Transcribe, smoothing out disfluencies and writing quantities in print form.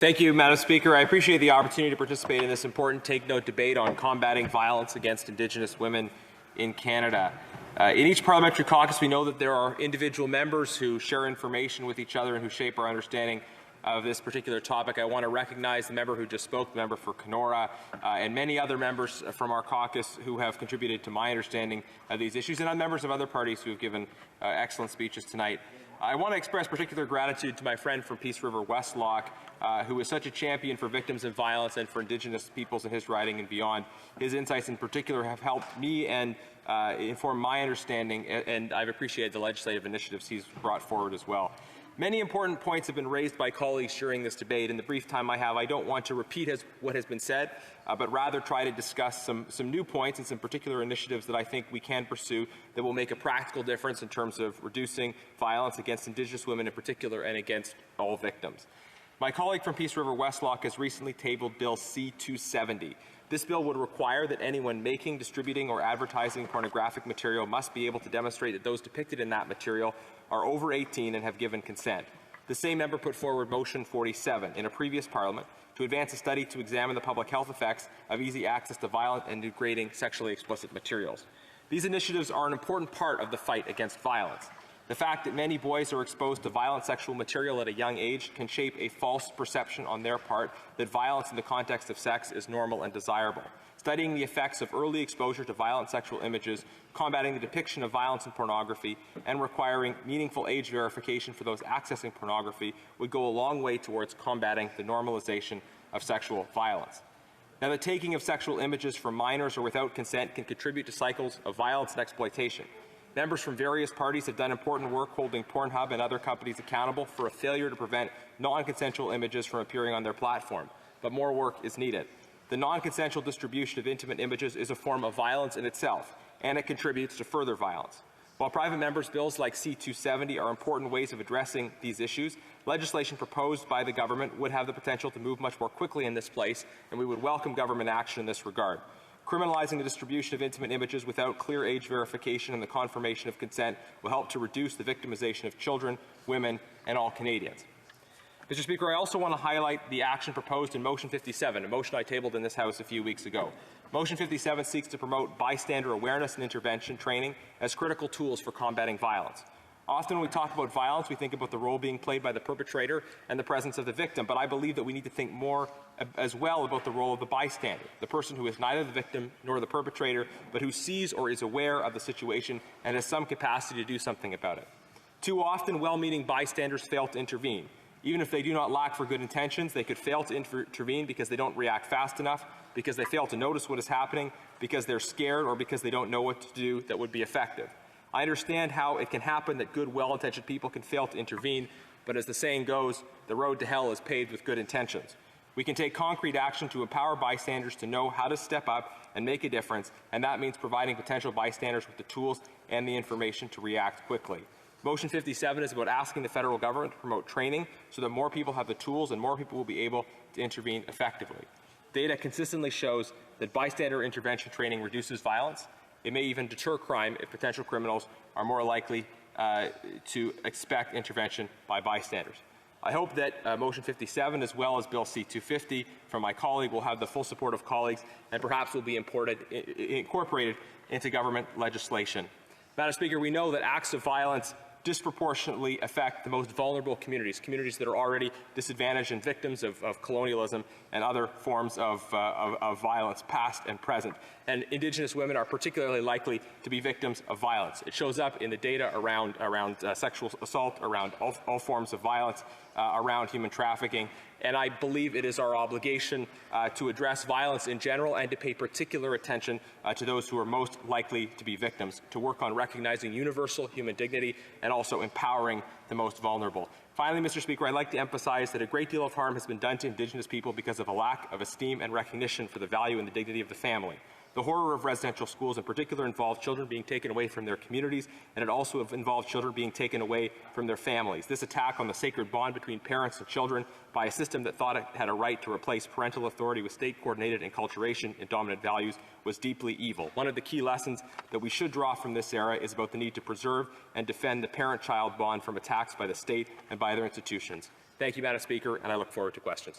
Thank you, Madam Speaker. I appreciate the opportunity to participate in this important take-note debate on combating violence against Indigenous women in Canada. In each parliamentary caucus, we know that there are individual members who share information with each other and who shape our understanding of this particular topic. I want to recognize the member who just spoke, the member for Kenora, and many other members from our caucus who have contributed to my understanding of these issues, and members of other parties who have given excellent speeches tonight. I want to express particular gratitude to my friend from Peace River Westlock, who is such a champion for victims of violence and for Indigenous peoples in his riding and beyond. His insights in particular have helped me and inform my understanding, and I've appreciated the legislative initiatives he's brought forward as well. Many important points have been raised by colleagues during this debate. In the brief time I have, I don't want to repeat what has been said, but rather try to discuss some new points and some particular initiatives that I think we can pursue that will make a practical difference in terms of reducing violence against Indigenous women in particular and against all victims. My colleague from Peace River Westlock has recently tabled Bill C-270. This bill would require that anyone making, distributing, or advertising pornographic material must be able to demonstrate that those depicted in that material are over 18 and have given consent. The same member put forward Motion 47 in a previous Parliament to advance a study to examine the public health effects of easy access to violent and degrading sexually explicit materials. These initiatives are an important part of the fight against violence. The fact that many boys are exposed to violent sexual material at a young age can shape a false perception on their part that violence in the context of sex is normal and desirable. Studying the effects of early exposure to violent sexual images, combating the depiction of violence in pornography, and requiring meaningful age verification for those accessing pornography would go a long way towards combating the normalization of sexual violence. Now, the taking of sexual images from minors or without consent can contribute to cycles of violence and exploitation. Members from various parties have done important work holding Pornhub and other companies accountable for a failure to prevent non-consensual images from appearing on their platform, but more work is needed. The non-consensual distribution of intimate images is a form of violence in itself, and it contributes to further violence. While private members' bills like C-270 are important ways of addressing these issues, legislation proposed by the government would have the potential to move much more quickly in this place, and we would welcome government action in this regard. Criminalizing the distribution of intimate images without clear age verification and the confirmation of consent will help to reduce the victimization of children, women, and all Canadians. Mr. Speaker, I also want to highlight the action proposed in Motion 57, a motion I tabled in this House a few weeks ago. Motion 57 seeks to promote bystander awareness and intervention training as critical tools for combating violence. Often when we talk about violence, we think about the role being played by the perpetrator and the presence of the victim, but I believe that we need to think more as well about the role of the bystander, the person who is neither the victim nor the perpetrator, but who sees or is aware of the situation and has some capacity to do something about it. Too often, well-meaning bystanders fail to intervene. Even if they do not lack for good intentions, they could fail to intervene because they don't react fast enough, because they fail to notice what is happening, because they're scared, or because they don't know what to do that would be effective. I understand how it can happen that good, well-intentioned people can fail to intervene, but as the saying goes, the road to hell is paved with good intentions. We can take concrete action to empower bystanders to know how to step up and make a difference, and that means providing potential bystanders with the tools and the information to react quickly. Motion 57 is about asking the federal government to promote training so that more people have the tools and more people will be able to intervene effectively. Data consistently shows that bystander intervention training reduces violence. It may even deter crime if potential criminals are more likely to expect intervention by bystanders. I hope that Motion 57, as well as Bill C-250 from my colleague, will have the full support of colleagues and perhaps will be incorporated into government legislation. Madam Speaker, we know that acts of violence disproportionately affect the most vulnerable communities, communities that are already disadvantaged and victims of colonialism and other forms of violence, past and present. And Indigenous women are particularly likely to be victims of violence. It shows up in the data around sexual assault, around all forms of violence, around human trafficking. And I believe it is our obligation to address violence in general and to pay particular attention to those who are most likely to be victims, to work on recognizing universal human dignity and also empowering the most vulnerable. Finally, Mr. Speaker, I'd like to emphasize that a great deal of harm has been done to Indigenous people because of a lack of esteem and recognition for the value and the dignity of the family. The horror of residential schools in particular involved children being taken away from their communities, and it also involved children being taken away from their families. This attack on the sacred bond between parents and children by a system that thought it had a right to replace parental authority with state-coordinated enculturation in dominant values was deeply evil. One of the key lessons that we should draw from this era is about the need to preserve and defend the parent-child bond from attacks by the state and by other institutions. Thank you, Madam Speaker, and I look forward to questions.